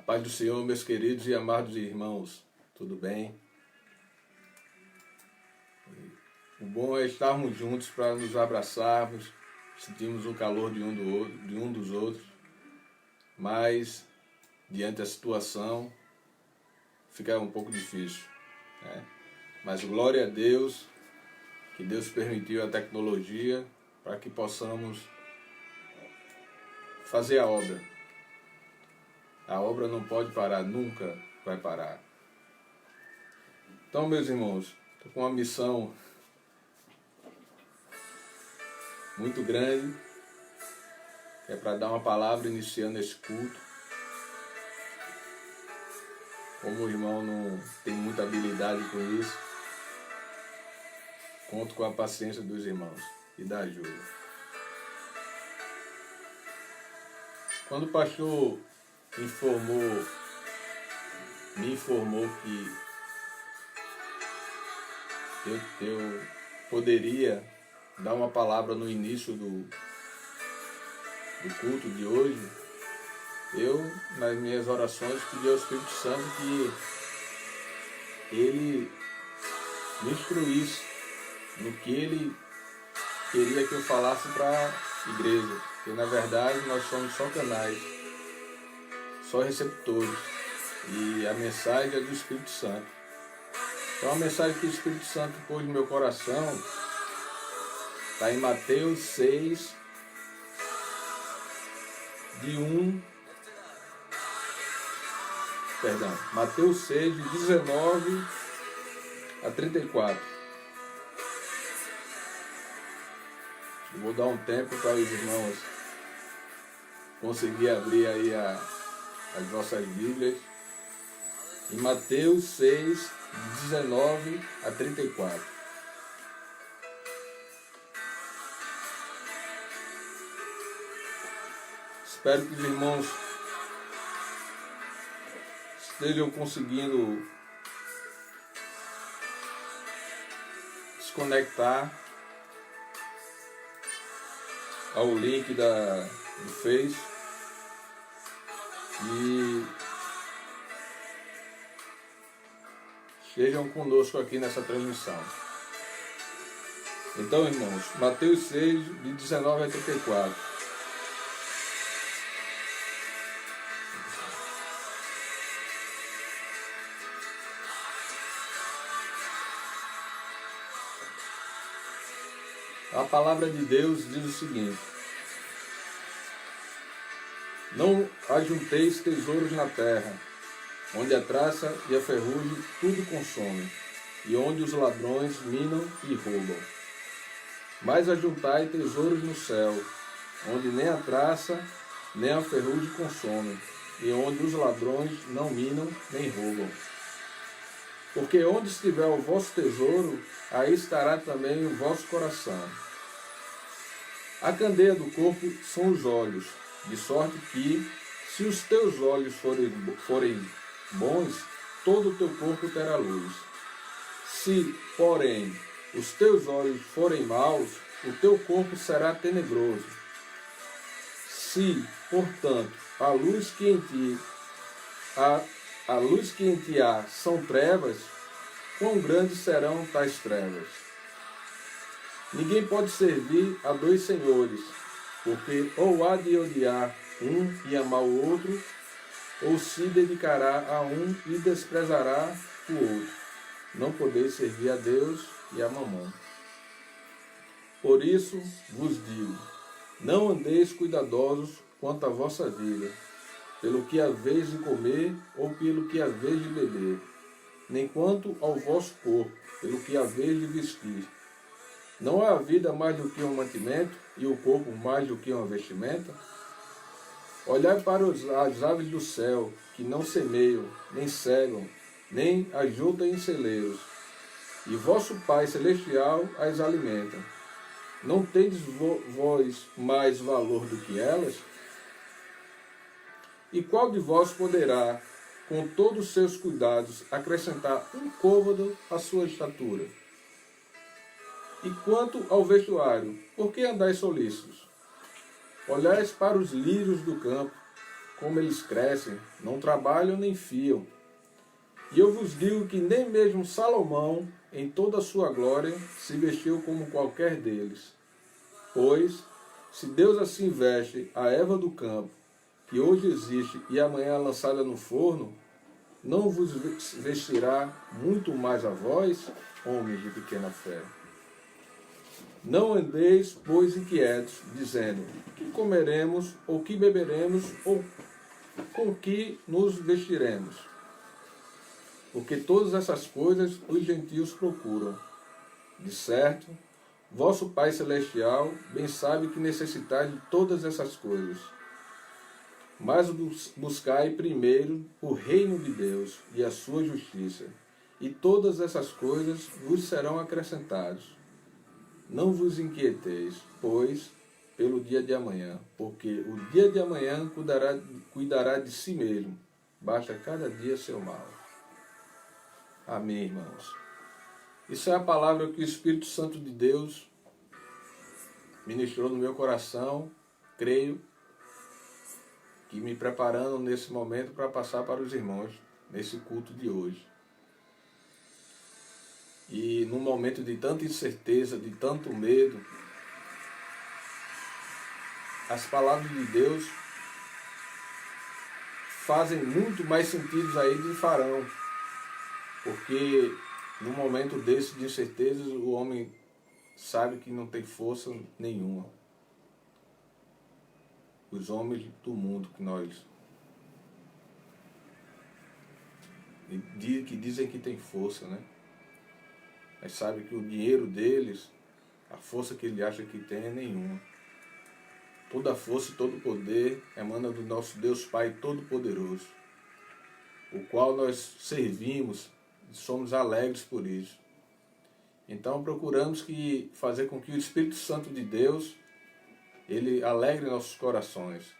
Paz do Senhor, meus queridos e amados irmãos, tudo bem? O bom é estarmos juntos para nos abraçarmos, sentirmos o calor de um dos outros, mas diante da situação fica um pouco difícil, né? Mas glória a Deus, que Deus permitiu a tecnologia para que possamos fazer a obra. A obra não pode parar, nunca vai parar. Então, meus irmãos, estou com uma missão muito grande, que é para dar uma palavra iniciando esse culto. Como o irmão não tem muita habilidade com isso, conto com a paciência dos irmãos e da ajuda. Quando o pastor me informou que eu poderia dar uma palavra no início do culto de hoje, eu, nas minhas orações, pedi ao Espírito Santo que ele me instruísse no que ele queria que eu falasse para a igreja, porque na verdade nós somos só canais, só receptores, e a mensagem é do Espírito Santo. Então a mensagem que o Espírito Santo pôs no meu coração está em Mateus 6, Mateus 6, de 19 a 34. Eu vou dar um tempo para os irmãos conseguir abrir aí as vossas Bíblias. Em Mateus 6, de 19 a 34. Espero que os irmãos estejam conseguindo se conectar ao link do Face e estejam conosco aqui nessa transmissão. Então, irmãos, Mateus 6, de 19 a 34. A palavra de Deus diz o seguinte: não ajunteis tesouros na terra, onde a traça e a ferrugem tudo consomem, e onde os ladrões minam e roubam. Mas ajuntai tesouros no céu, onde nem a traça nem a ferrugem consomem, e onde os ladrões não minam nem roubam. Porque onde estiver o vosso tesouro, aí estará também o vosso coração. A candeia do corpo são os olhos, de sorte que, se os teus olhos forem bons, todo o teu corpo terá luz. Se, porém, os teus olhos forem maus, o teu corpo será tenebroso. Se, portanto, a luz que em ti há são trevas, quão grandes serão tais trevas? Ninguém pode servir a dois senhores, porque ou há de odiar um e amar o outro, ou se dedicará a um e desprezará o outro. Não podeis servir a Deus e a Mamon. Por isso vos digo, não andeis cuidadosos quanto à vossa vida, pelo que haveis de comer ou pelo que haveis de beber, nem quanto ao vosso corpo, pelo que haveis de vestir. Não há a vida mais do que um mantimento, e o corpo mais do que uma vestimenta? Olhai para as aves do céu, que não semeiam, nem cegam, nem ajuntam em celeiros, e vosso Pai Celestial as alimenta. Não tendes vós mais valor do que elas? E qual de vós poderá, com todos os seus cuidados, acrescentar um côvado à sua estatura? E quanto ao vestuário, por que andais solícitos? Olhais para os lírios do campo, como eles crescem, não trabalham nem fiam. E eu vos digo que nem mesmo Salomão, em toda a sua glória, se vestiu como qualquer deles. Pois, se Deus assim veste a erva do campo, que hoje existe e amanhã é lançada no forno, não vos vestirá muito mais a vós, homens de pequena fé. Não andeis, pois, inquietos, dizendo, que comeremos, ou que beberemos, ou com que nos vestiremos? Porque todas essas coisas os gentios procuram. De certo, vosso Pai Celestial bem sabe que necessitais de todas essas coisas. Mas buscai primeiro o reino de Deus e a sua justiça, e todas essas coisas vos serão acrescentadas. Não vos inquieteis, pois, pelo dia de amanhã, porque o dia de amanhã cuidará de si mesmo. Basta cada dia seu mal. Amém, irmãos. Isso é a palavra que o Espírito Santo de Deus ministrou no meu coração, creio, que me preparando nesse momento para passar para os irmãos, nesse culto de hoje. E num momento de tanta incerteza, de tanto medo, as palavras de Deus fazem muito mais sentido aí do que farão. Porque num momento desse de incerteza, o homem sabe que não tem força nenhuma. Os homens do mundo que dizem que tem força, né? Mas sabe que o dinheiro deles, a força que ele acha que tem é nenhuma. Toda a força e todo o poder emana do nosso Deus Pai Todo-Poderoso, o qual nós servimos e somos alegres por isso. Então procuramos fazer com que o Espírito Santo de Deus, ele alegre nossos corações.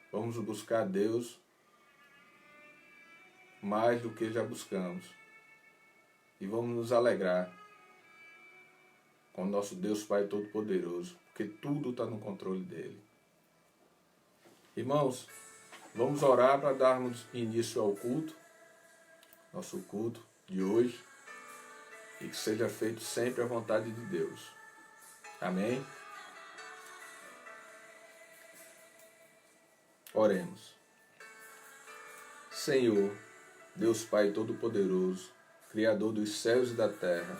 Vamos buscar Deus mais do que já buscamos. E vamos nos alegrar com o nosso Deus Pai Todo-Poderoso, porque tudo está no controle dele. Irmãos, vamos orar para darmos início ao culto, nosso culto de hoje, e que seja feito sempre a vontade de Deus. Amém? Oremos. Senhor, Deus Pai Todo-Poderoso, Criador dos céus e da terra,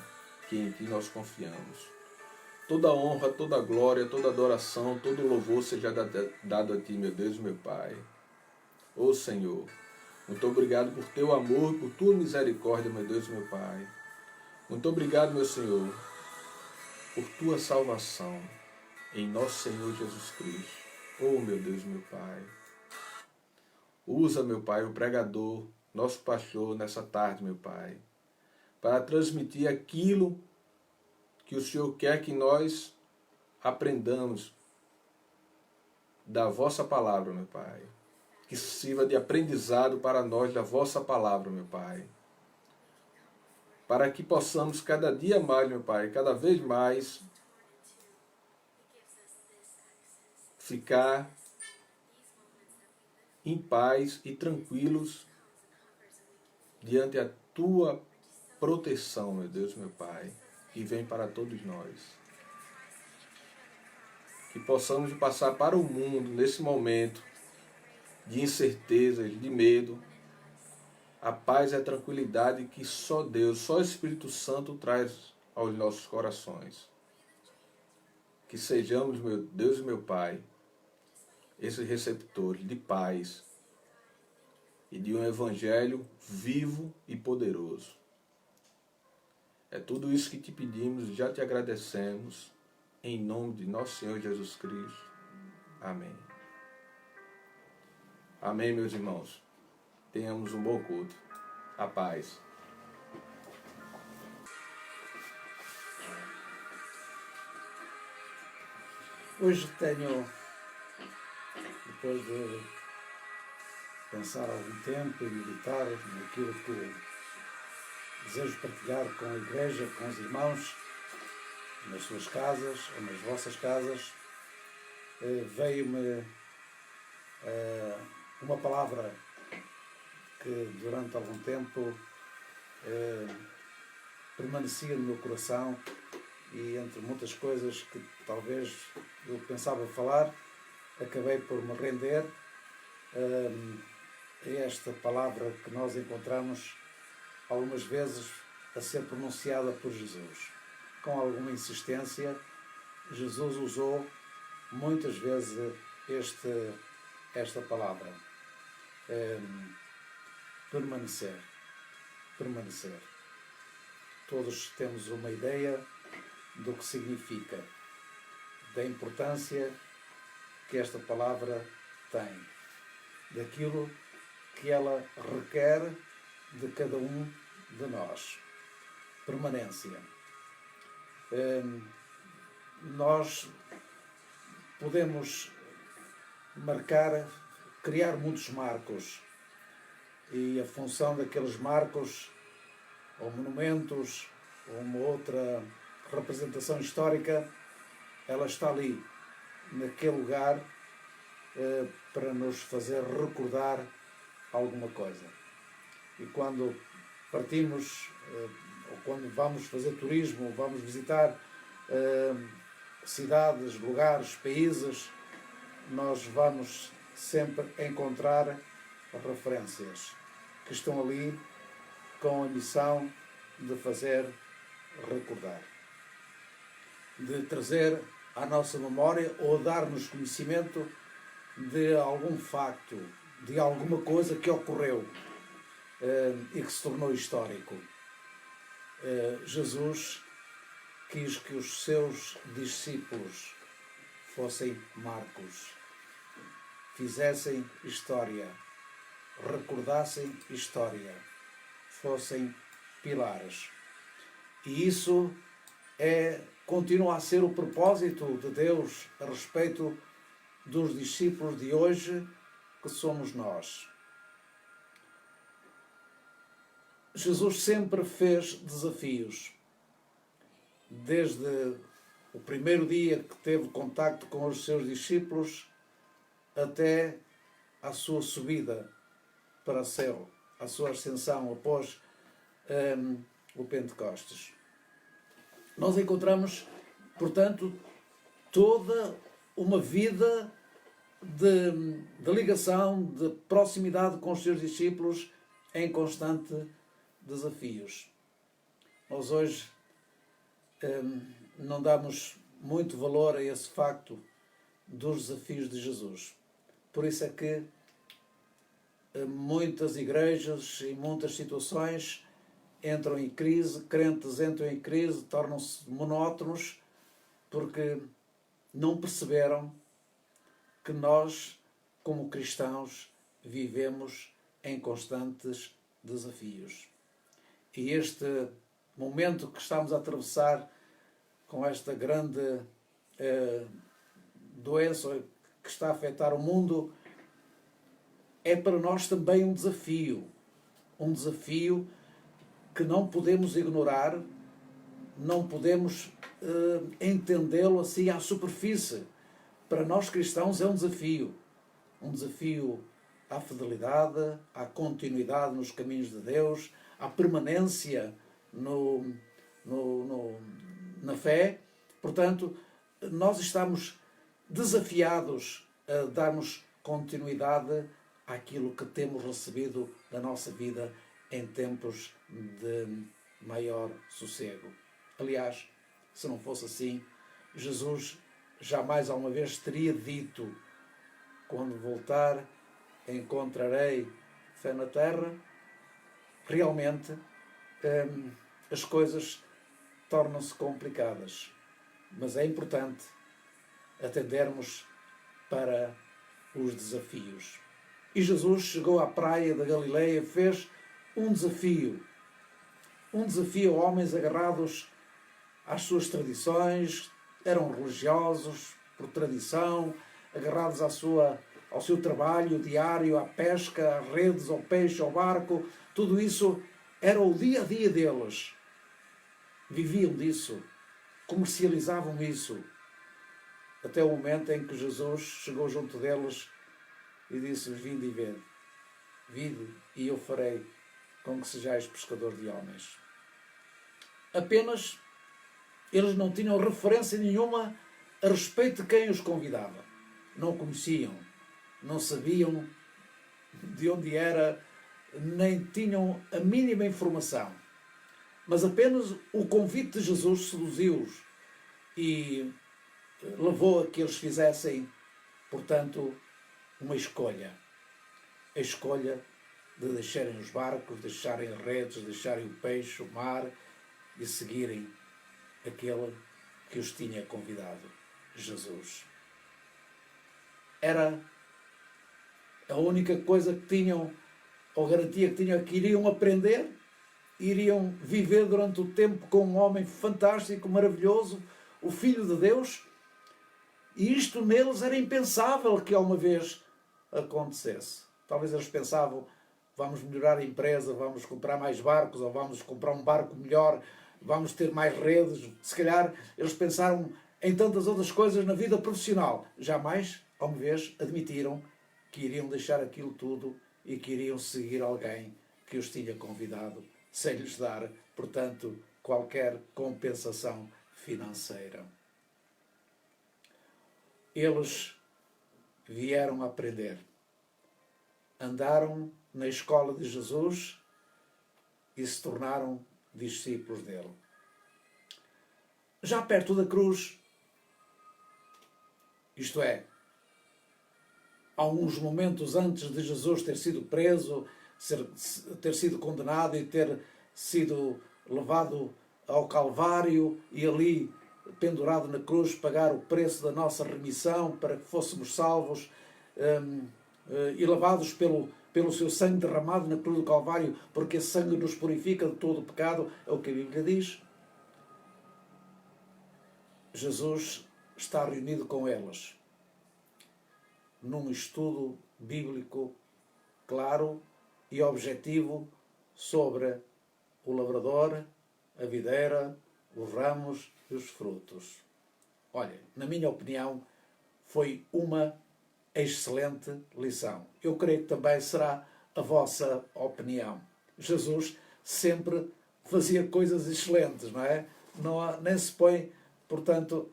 que em Ti nós confiamos. Toda honra, toda glória, toda adoração, todo louvor seja dado a Ti, meu Deus e meu Pai. Ó Senhor, muito obrigado por Teu amor, por Tua misericórdia, meu Deus e meu Pai. Muito obrigado, meu Senhor, por Tua salvação, em nosso Senhor Jesus Cristo. Oh, meu Deus e meu Pai. Usa, meu Pai, o pregador, nosso pastor, nessa tarde, meu Pai, para transmitir aquilo que o Senhor quer que nós aprendamos da vossa palavra, meu Pai. Que sirva de aprendizado para nós da vossa palavra, meu Pai. Para que possamos cada dia mais, meu Pai, cada vez mais ficar em paz e tranquilos diante da Tua proteção, meu Deus, meu Pai, que vem para todos nós. Que possamos passar para o mundo, nesse momento de incertezas, de medo, a paz e a tranquilidade que só Deus, só o Espírito Santo traz aos nossos corações. Que sejamos, meu Deus e meu Pai, esses receptores de paz e de um evangelho vivo e poderoso. É tudo isso que te pedimos e já te agradecemos, em nome de nosso Senhor Jesus Cristo. Amém. Amém, meus irmãos. Tenhamos um bom culto. A paz. Hoje tenho, depois de pensar algum tempo e meditar naquilo que desejo partilhar com a igreja, com os irmãos, nas suas casas ou nas vossas casas, veio-me uma palavra que durante algum tempo permanecia no meu coração e entre muitas coisas que talvez eu pensava falar, acabei por me render a esta palavra que nós encontramos algumas vezes a ser pronunciada por Jesus. Com alguma insistência, Jesus usou muitas vezes esta palavra. Permanecer. Permanecer. Todos temos uma ideia do que significa, da importância que esta palavra tem, daquilo que ela requer de cada um de nós. Permanência. Nós podemos criar muitos marcos e a função daqueles marcos ou monumentos ou uma outra representação histórica, ela está ali, naquele lugar, para nos fazer recordar alguma coisa. E quando partimos, ou quando vamos fazer turismo, vamos visitar cidades, lugares, países, nós vamos sempre encontrar referências que estão ali com a missão de fazer recordar, de trazer à nossa memória ou dar-nos conhecimento de algum facto, de alguma coisa que ocorreu e que se tornou histórico. Jesus quis que os seus discípulos fossem marcos, fizessem história, recordassem história, fossem pilares. E isso continua a ser o propósito de Deus a respeito dos discípulos de hoje, que somos nós. Jesus sempre fez desafios. Desde o primeiro dia que teve contacto com os seus discípulos até a sua subida para o céu, a sua ascensão após o Pentecostes. Nós encontramos, portanto, toda uma vida de ligação, de proximidade com os seus discípulos em constante desafios. Nós hoje não damos muito valor a esse facto dos desafios de Jesus. Por isso é que muitas igrejas e muitas situações entram em crise, crentes entram em crise, tornam-se monótonos, porque não perceberam que nós, como cristãos, vivemos em constantes desafios. E este momento que estamos a atravessar com esta grande doença que está a afetar o mundo é para nós também um desafio que não podemos ignorar, não podemos entendê-lo assim à superfície. Para nós cristãos é um desafio à fidelidade, à continuidade nos caminhos de Deus, à permanência na fé. Portanto, nós estamos desafiados a darmos continuidade àquilo que temos recebido da nossa vida em tempos de maior sossego. Aliás, se não fosse assim, Jesus jamais alguma vez teria dito: quando voltar, encontrarei fé na terra. Realmente, as coisas tornam-se complicadas, mas é importante atendermos para os desafios. E Jesus chegou à praia da Galileia, fez um desafio a homens agarrados às suas tradições, eram religiosos por tradição, agarrados ao seu trabalho diário, à pesca, às redes, ao peixe, ao barco. Tudo isso era o dia a dia deles. Viviam disso, comercializavam isso, até o momento em que Jesus chegou junto deles e disse-lhes: vinde e ver, vinde e eu farei com que sejais pescador de homens. Apenas eles não tinham referência nenhuma a respeito de quem os convidava. Não conheciam, não sabiam de onde era, nem tinham a mínima informação. Mas apenas o convite de Jesus seduziu-os e levou a que eles fizessem, portanto, uma escolha. A escolha de deixarem os barcos, deixarem as redes, deixarem o peixe, o mar e seguirem aquele que os tinha convidado, Jesus. Era a única coisa que tinham, ou garantia que tinham, que iriam aprender, iriam viver durante o tempo com um homem fantástico, maravilhoso, o Filho de Deus, e isto neles era impensável que alguma vez acontecesse. Talvez eles pensavam: vamos melhorar a empresa, vamos comprar mais barcos, ou vamos comprar um barco melhor, vamos ter mais redes. Se calhar eles pensaram em tantas outras coisas na vida profissional. Jamais, alguma vez, admitiram que iriam deixar aquilo tudo e que iriam seguir alguém que os tinha convidado, sem lhes dar, portanto, qualquer compensação financeira. Eles vieram aprender. Andaram na escola de Jesus e se tornaram discípulos dele. Já perto da cruz, isto é, há uns momentos antes de Jesus ter sido preso, ter sido condenado e ter sido levado ao Calvário e ali pendurado na cruz, pagar o preço da nossa remissão para que fôssemos salvos e lavados pelo seu sangue derramado na cruz do Calvário, porque esse sangue nos purifica de todo o pecado, é o que a Bíblia diz. Jesus está reunido com elas num estudo bíblico claro e objetivo sobre o lavrador, a videira, os ramos e os frutos. Olha, na minha opinião, foi uma excelente lição. Eu creio que também será a vossa opinião. Jesus sempre fazia coisas excelentes, não é? Nem se põe, portanto,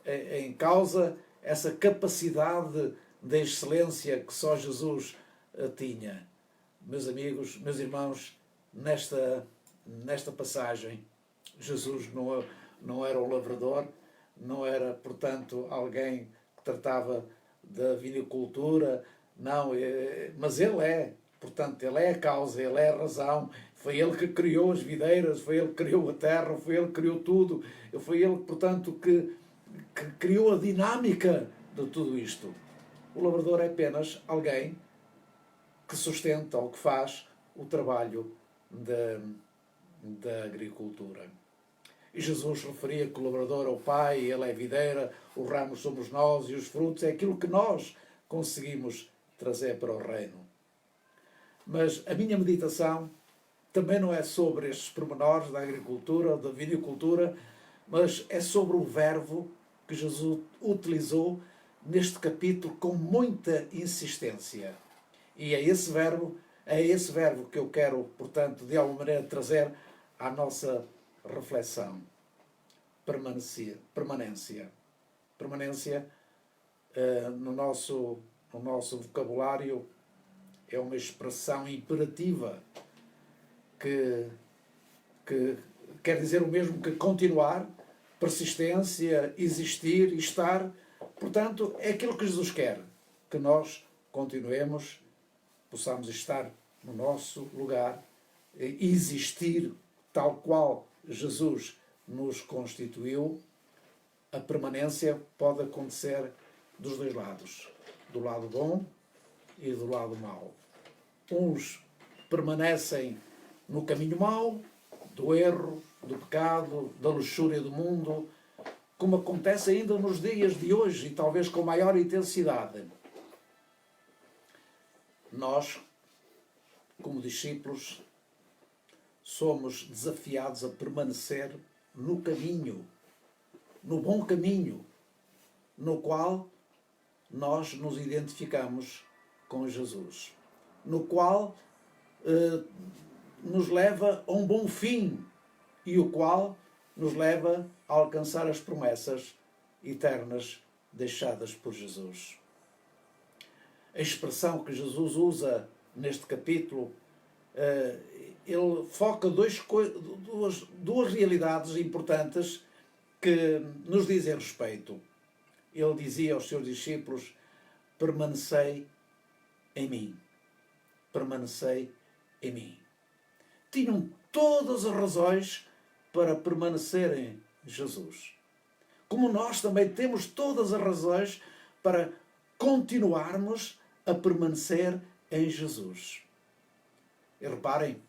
em causa essa capacidade de excelência que só Jesus tinha. Meus amigos, meus irmãos, nesta passagem, Jesus não era o lavrador, não era, portanto, alguém que tratava da vinicultura, não, mas ele é, portanto, ele é a causa, ele é a razão, foi ele que criou as videiras, foi ele que criou a terra, foi ele que criou tudo, foi ele, portanto, que criou a dinâmica de tudo isto. O lavrador é apenas alguém que sustenta ou que faz o trabalho da agricultura. E Jesus referia que o lavrador é o Pai, ele é a videira, os ramos somos nós e os frutos é aquilo que nós conseguimos trazer para o reino. Mas a minha meditação também não é sobre estes pormenores da agricultura, da vinicultura, mas é sobre o verbo que Jesus utilizou neste capítulo com muita insistência. E é esse verbo que eu quero, portanto, de alguma maneira trazer à nossa reflexão. Permanência. Permanência no nosso vocabulário é uma expressão imperativa que quer dizer o mesmo que continuar, persistência, existir e estar. Portanto, é aquilo que Jesus quer, que nós continuemos, possamos estar no nosso lugar, existir tal qual Jesus nos constituiu. A permanência pode acontecer dos dois lados, do lado bom e do lado mau. Uns permanecem no caminho mau, do erro, do pecado, da luxúria do mundo, como acontece ainda nos dias de hoje e talvez com maior intensidade. Nós, como discípulos, somos desafiados a permanecer no caminho, no bom caminho, no qual nós nos identificamos com Jesus, no qual nos leva a um bom fim e o qual nos leva a alcançar as promessas eternas deixadas por Jesus. A expressão que Jesus usa neste capítulo, ele foca duas realidades importantes que nos dizem respeito. Ele dizia aos seus discípulos: permanecei em mim. Permanecei em mim. Tinham todas as razões para permanecerem em Jesus. Como nós também temos todas as razões para continuarmos a permanecer em Jesus. E reparem,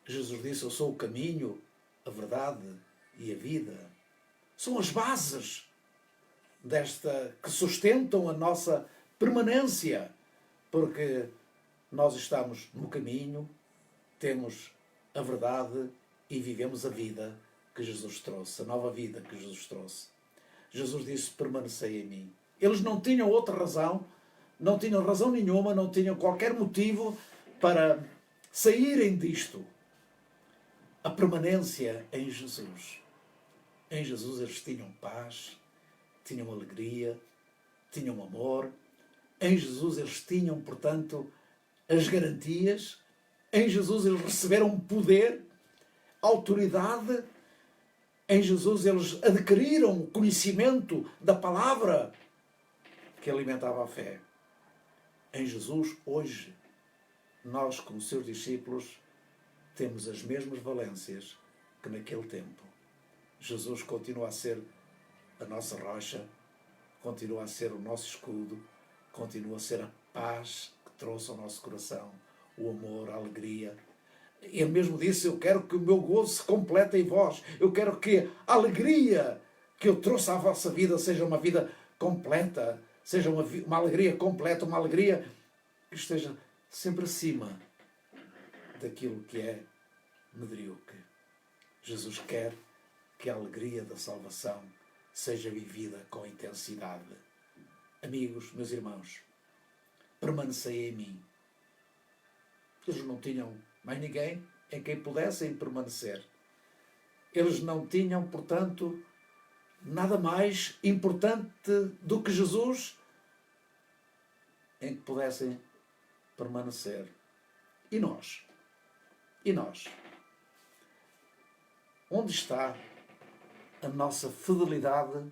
Jesus disse: eu sou o caminho, a verdade e a vida. São as bases que sustentam a nossa permanência, porque nós estamos no caminho, temos a verdade e vivemos a vida que Jesus trouxe, a nova vida que Jesus trouxe. Jesus disse: permanecei em mim. Eles não tinham outra razão, não tinham razão nenhuma, não tinham qualquer motivo para saírem disto. A permanência em Jesus. Em Jesus eles tinham paz, tinham alegria, tinham amor. Em Jesus eles tinham, portanto, as garantias. Em Jesus eles receberam poder, autoridade. Em Jesus eles adquiriram conhecimento da palavra que alimentava a fé. Em Jesus, hoje, nós, como seus discípulos, temos as mesmas valências que naquele tempo. Jesus continua a ser a nossa rocha, continua a ser o nosso escudo, continua a ser a paz que trouxe ao nosso coração, o amor, a alegria. Ele mesmo disse: eu quero que o meu gozo se complete em vós. Eu quero que a alegria que eu trouxe à vossa vida seja uma vida completa, seja uma alegria completa, uma alegria que esteja sempre acima daquilo que é medíocre. Jesus quer que a alegria da salvação seja vivida com intensidade. Amigos, meus irmãos, permanecei em mim. Eles não tinham mais ninguém em quem pudessem permanecer. Eles não tinham, portanto, nada mais importante do que Jesus em que pudessem permanecer. E nós? E nós? Onde está a nossa fidelidade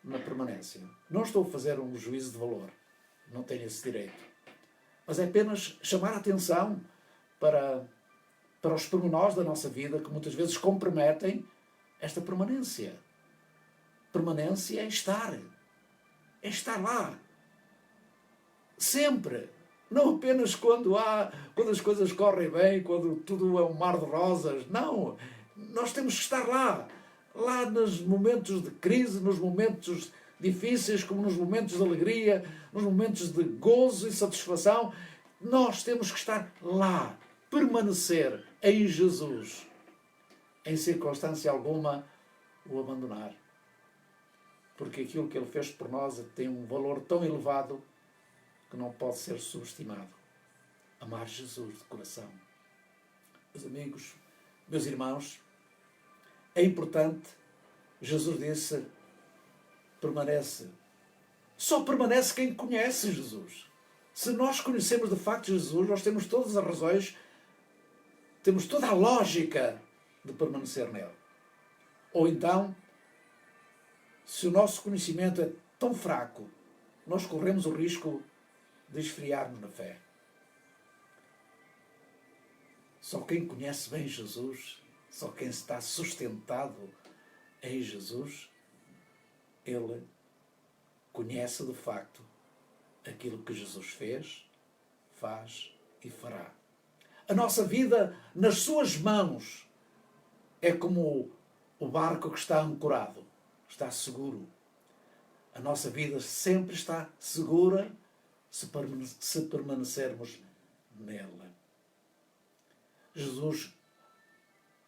na permanência? Não estou a fazer um juízo de valor. Não tenho esse direito. Mas é apenas chamar a atenção para os pormenores da nossa vida que muitas vezes comprometem esta permanência. Permanência é estar. É estar lá. Sempre. Não apenas quando as coisas correm bem, quando tudo é um mar de rosas. Não. Nós temos que estar lá. Lá nos momentos de crise, nos momentos difíceis, como nos momentos de alegria, nos momentos de gozo e satisfação. Nós temos que estar lá. Permanecer em Jesus. Em circunstância alguma o abandonar. Porque aquilo que Ele fez por nós tem um valor tão elevado que não pode ser subestimado. Amar Jesus de coração. Meus amigos, meus irmãos, é importante. Jesus disse: permanece. Só permanece quem conhece Jesus. Se nós conhecemos de facto Jesus, nós temos todas as razões, temos toda a lógica de permanecer nele. Ou então, se o nosso conhecimento é tão fraco, nós corremos o risco de esfriarmos na fé. Só quem conhece bem Jesus, só quem está sustentado em Jesus, ele conhece de facto aquilo que Jesus fez, faz e fará. A nossa vida nas suas mãos é como o barco que está ancorado, está seguro. A nossa vida sempre está segura se permanecermos nela. Jesus,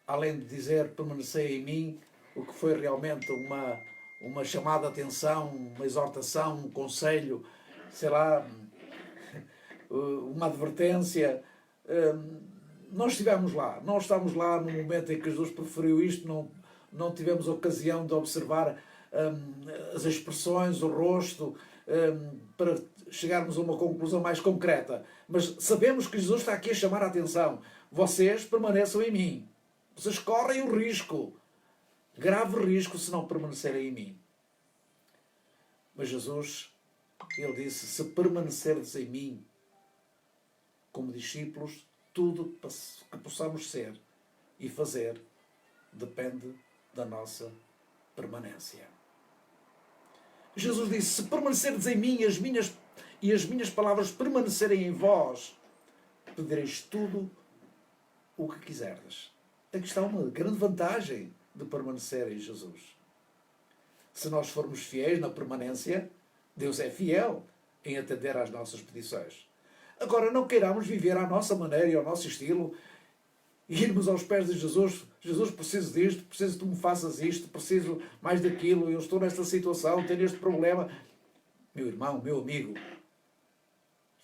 além de dizer permanecei em mim, o que foi realmente uma chamada de atenção, uma exortação, um conselho, sei lá, uma advertência. Nós estivemos lá, nós estávamos lá no momento em que Jesus preferiu isto, não tivemos ocasião de observar as expressões, o rosto, para chegarmos a uma conclusão mais concreta. Mas sabemos que Jesus está aqui a chamar a atenção. Vocês permaneçam em mim. Vocês correm o risco, grave risco, se não permanecerem em mim. Mas Jesus, ele disse, se permanecerdes em mim, como discípulos, tudo que possamos ser e fazer depende da nossa permanência. Jesus disse, se permanecerdes em mim e as minhas palavras permanecerem em vós, pedireis tudo o que quiserdes. Aqui está uma grande vantagem de permanecer em Jesus. Se nós formos fiéis na permanência, Deus é fiel em atender às nossas petições. Agora, não queiramos viver à nossa maneira e ao nosso estilo e irmos aos pés de Jesus. Jesus, preciso disto, preciso que tu me faças isto, preciso mais daquilo, eu estou nesta situação, tenho este problema. Meu irmão, meu amigo,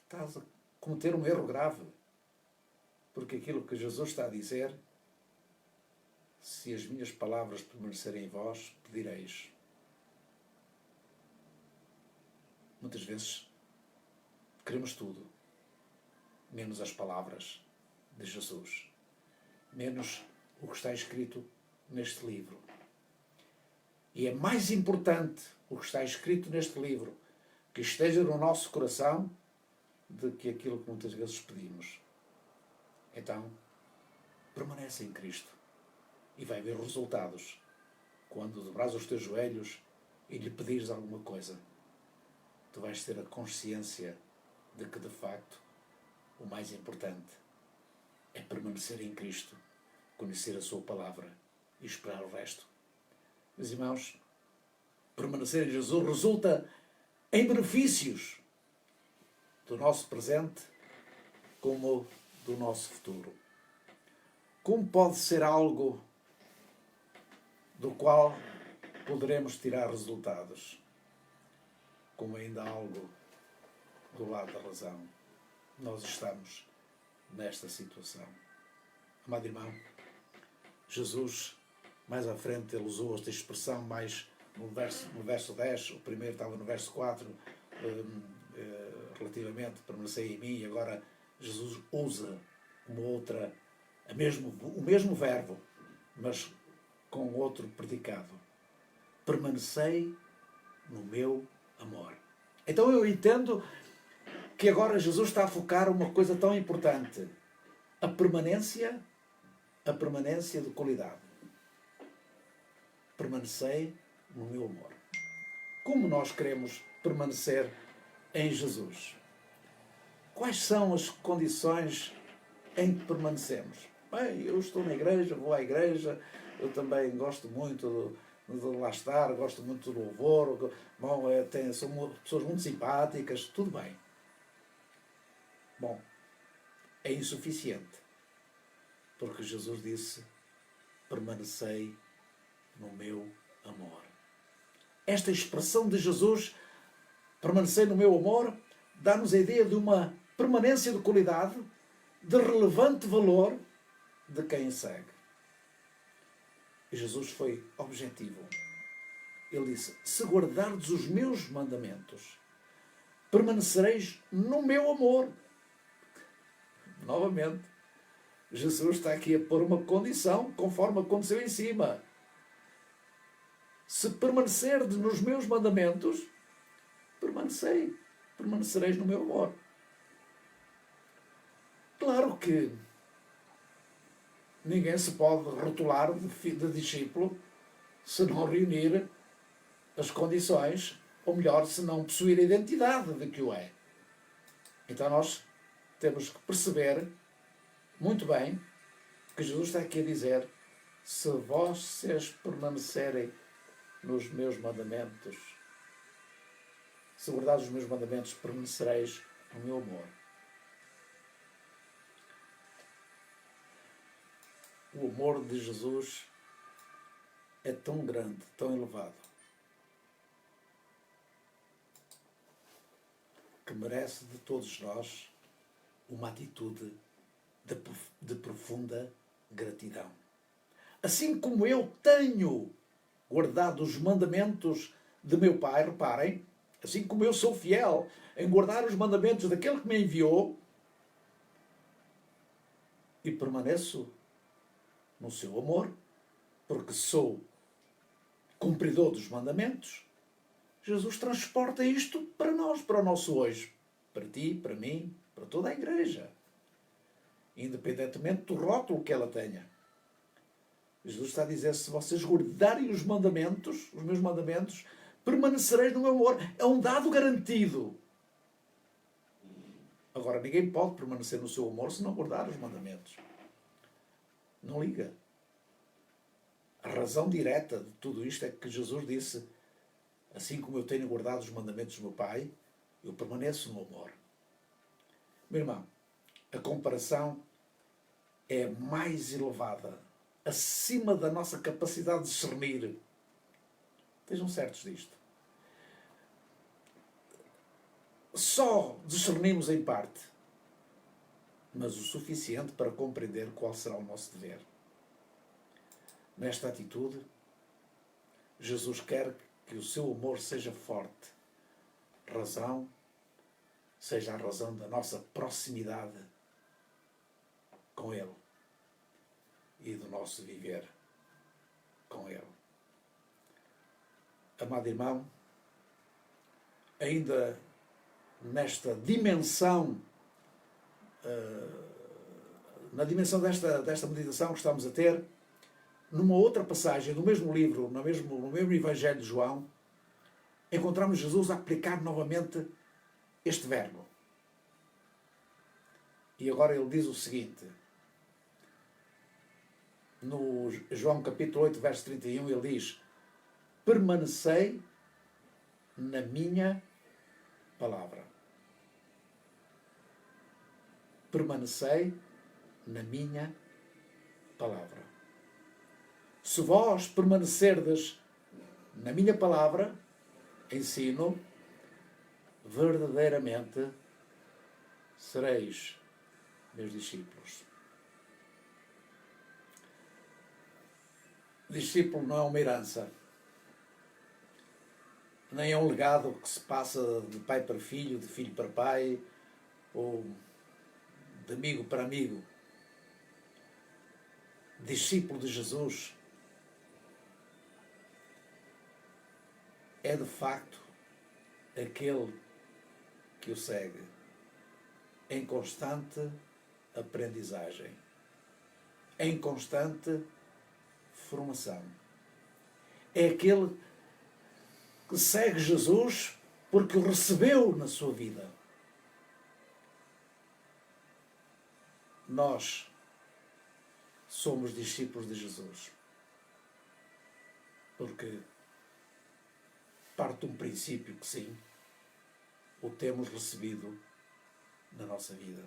estás a cometer um erro grave. Porque aquilo que Jesus está a dizer, se as minhas palavras permanecerem em vós, pedireis. Muitas vezes queremos tudo, menos as palavras de Jesus, menos o que está escrito neste livro. E é mais importante o que está escrito neste livro que esteja no nosso coração do que aquilo que muitas vezes pedimos. Então, permanece em Cristo e vai ver resultados quando dobrares os teus joelhos e lhe pedires alguma coisa. Tu vais ter a consciência de que, de facto, o mais importante é permanecer em Cristo, conhecer a sua palavra e esperar o resto. Meus irmãos, permanecer em Jesus resulta em benefícios do nosso presente como do nosso futuro. Como pode ser algo do qual poderemos tirar resultados? Como ainda algo do lado da razão. Nós estamos nesta situação. Amado irmão, Jesus, mais à frente, ele usou esta expressão mais no verso 10, o primeiro estava no verso 4, relativamente, permanecei em mim, e agora Jesus usa o mesmo verbo, mas com outro predicado. Permanecei no meu amor. Então eu entendo que agora Jesus está a focar uma coisa tão importante. A permanência de qualidade. Permanecei no meu amor. Como nós queremos permanecer em Jesus? Quais são as condições em que permanecemos? Bem, eu estou na igreja, vou à igreja, eu também gosto muito de lá estar, gosto muito do louvor, bom, são pessoas muito simpáticas, tudo bem. Bom, é insuficiente, porque Jesus disse, permanecei no meu amor. Esta expressão de Jesus, permanecei no meu amor, dá-nos a ideia de uma permanência de qualidade, de relevante valor de quem segue. E Jesus foi objetivo. Ele disse, se guardardes os meus mandamentos, permanecereis no meu amor. Novamente, Jesus está aqui a pôr uma condição, conforme aconteceu em cima. Se permanecerdes nos meus mandamentos, permanecereis no meu amor. Claro que ninguém se pode rotular de discípulo se não reunir as condições, ou melhor, se não possuir a identidade de que o é. Então nós temos que perceber muito bem que Jesus está aqui a dizer, se vocês permanecerem nos meus mandamentos, se guardares os meus mandamentos, permanecereis no meu amor. O amor de Jesus é tão grande, tão elevado, que merece de todos nós uma atitude de profunda gratidão. Assim como eu tenho guardado os mandamentos de meu Pai, reparem, assim como eu sou fiel em guardar os mandamentos daquele que me enviou e permaneço no seu amor, porque sou cumpridor dos mandamentos, Jesus transporta isto para nós, para o nosso hoje, para ti, para mim, para toda a igreja, independentemente do rótulo que ela tenha. Jesus está a dizer: se vocês guardarem os mandamentos, os meus mandamentos, permanecereis no meu amor. É um dado garantido. Agora, ninguém pode permanecer no seu amor se não guardar os mandamentos. Não liga. A razão direta de tudo isto é que Jesus disse: assim como eu tenho guardado os mandamentos do meu Pai, eu permaneço no amor. Meu irmão, a comparação é mais elevada, acima da nossa capacidade de discernir. Estejam certos disto. Só discernimos em parte, mas o suficiente para compreender qual será o nosso dever. Nesta atitude, Jesus quer que o seu amor seja forte. Seja a razão da nossa proximidade com Ele e do nosso viver com Ele. Amado irmão, ainda nesta dimensão, na dimensão desta meditação que estamos a ter, numa outra passagem do mesmo livro, no mesmo Evangelho de João, encontramos Jesus a aplicar novamente este verbo. E agora ele diz o seguinte, no João capítulo 8, verso 31, ele diz: permanecei na minha palavra. Permanecei na minha palavra. Se vós permanecerdes na minha palavra, ensino, verdadeiramente sereis meus discípulos. Discípulo não é uma herança, nem é um legado que se passa de pai para filho, de filho para pai, ou de amigo para amigo. Discípulo de Jesus é de facto aquele que o segue em constante aprendizagem, em constante formação. É aquele que segue Jesus porque o recebeu na sua vida. Nós somos discípulos de Jesus porque parte de um princípio que sim, o temos recebido na nossa vida.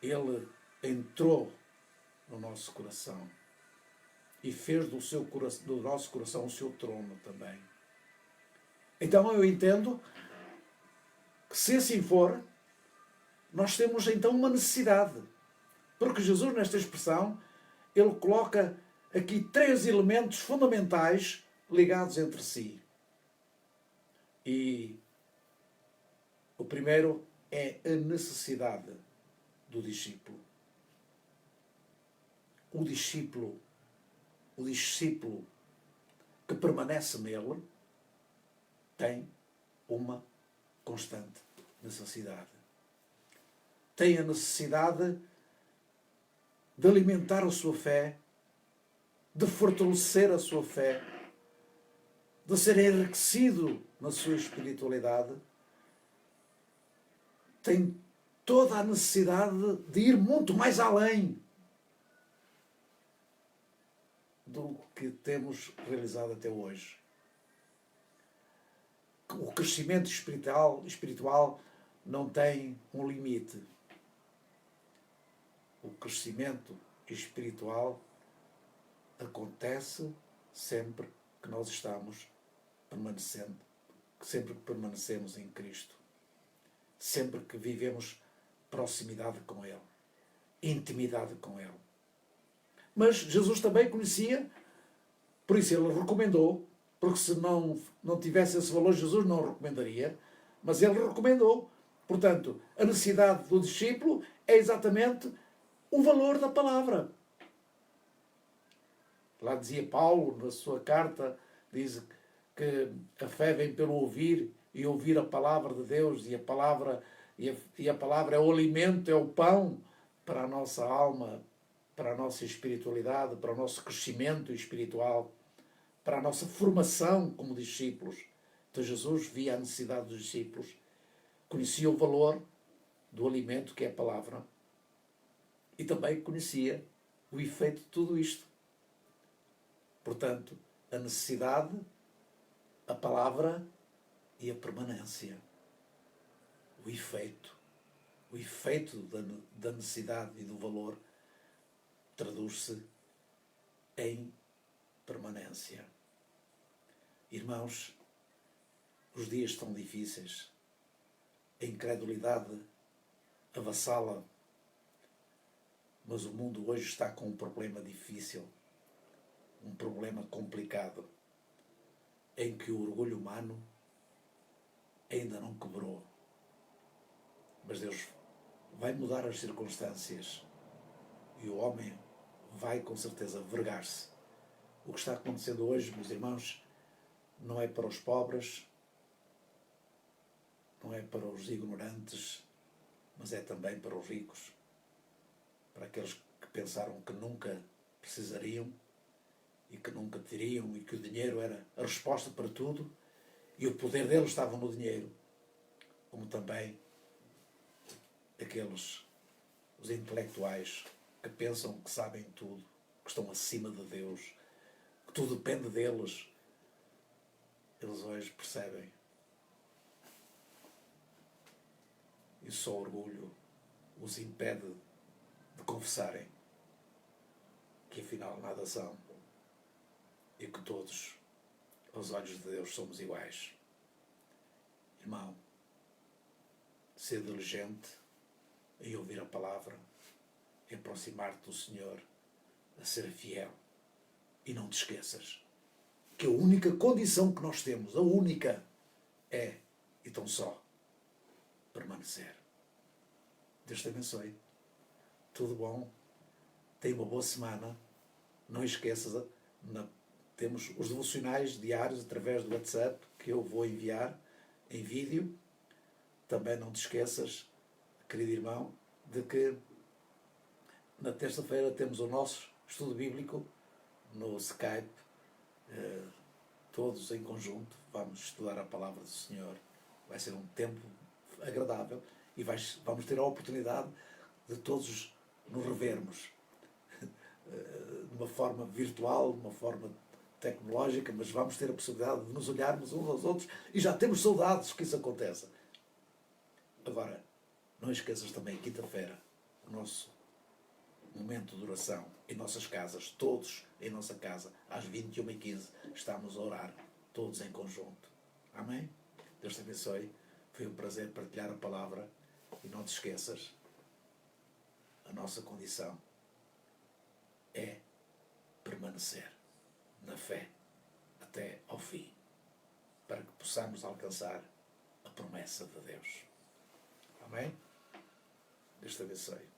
Ele entrou no nosso coração e fez do nosso coração o seu trono também. Então eu entendo que, se assim for, nós temos então uma necessidade, porque Jesus, nesta expressão, ele coloca aqui 3 elementos fundamentais ligados entre si. E o primeiro é a necessidade do discípulo. O discípulo que permanece nele tem uma constante necessidade. Tem a necessidade de alimentar a sua fé, de fortalecer a sua fé, de ser enriquecido na sua espiritualidade. Tem toda a necessidade de ir muito mais além do que temos realizado até hoje. O crescimento espiritual não tem um limite. O crescimento espiritual acontece sempre que nós estamos permanecendo sempre que permanecemos em Cristo, sempre que vivemos proximidade com Ele, intimidade com Ele. Mas Jesus também conhecia, por isso Ele recomendou, porque se não tivesse esse valor, Jesus não o recomendaria, mas Ele recomendou. Portanto, a necessidade do discípulo é exatamente o valor da palavra. Lá dizia Paulo, na sua carta, diz que a fé vem pelo ouvir e ouvir a palavra de Deus, e a palavra é o alimento, é o pão para a nossa alma, para a nossa espiritualidade, para o nosso crescimento espiritual, para a nossa formação como discípulos. Então Jesus via a necessidade dos discípulos, conhecia o valor do alimento que é a palavra e também conhecia o efeito de tudo isto. Portanto, a necessidade, a palavra e a permanência. O efeito da necessidade e do valor traduz-se em permanência. Irmãos, os dias estão difíceis, a incredulidade avassala, mas o mundo hoje está com um problema difícil, um problema complicado, em que o orgulho humano ainda não quebrou. Mas Deus vai mudar as circunstâncias e o homem vai com certeza vergar-se. O que está acontecendo hoje, meus irmãos, não é para os pobres, não é para os ignorantes, mas é também para os ricos, para aqueles que pensaram que nunca precisariam e que nunca teriam e que o dinheiro era a resposta para tudo e o poder deles estava no dinheiro, como também os intelectuais que pensam que sabem tudo, que estão acima de Deus, que tudo depende deles. Eles hoje percebem. E só orgulho os impede de confessarem que afinal nada são e que todos, aos olhos de Deus, somos iguais. Irmão, ser diligente em ouvir a palavra, em aproximar-te do Senhor, a ser fiel. E não te esqueças que a única condição que nós temos, a única, é e tão só permanecer. Deus te abençoe. Tudo bom? Tenha uma boa semana. Não esqueças, temos os devocionais diários através do WhatsApp que eu vou enviar em vídeo. Também não te esqueças, querido irmão, de que na terça-feira temos o nosso estudo bíblico no Skype, todos em conjunto, vamos estudar a palavra do Senhor. Vai ser um tempo agradável e vamos ter a oportunidade de todos nos revermos de uma forma virtual, de uma forma tecnológica, mas vamos ter a possibilidade de nos olharmos uns aos outros e já temos saudades que isso aconteça. Agora, não esqueças também, quinta-feira, o nosso momento de oração em nossas casas, todos em nossa casa, às 21h15, estamos a orar, todos em conjunto. Amém? Deus te abençoe. Foi um prazer partilhar a palavra e não te esqueças, a nossa condição é permanecer na fé até ao fim, para que possamos alcançar a promessa de Deus. Amém? Deus te abençoe.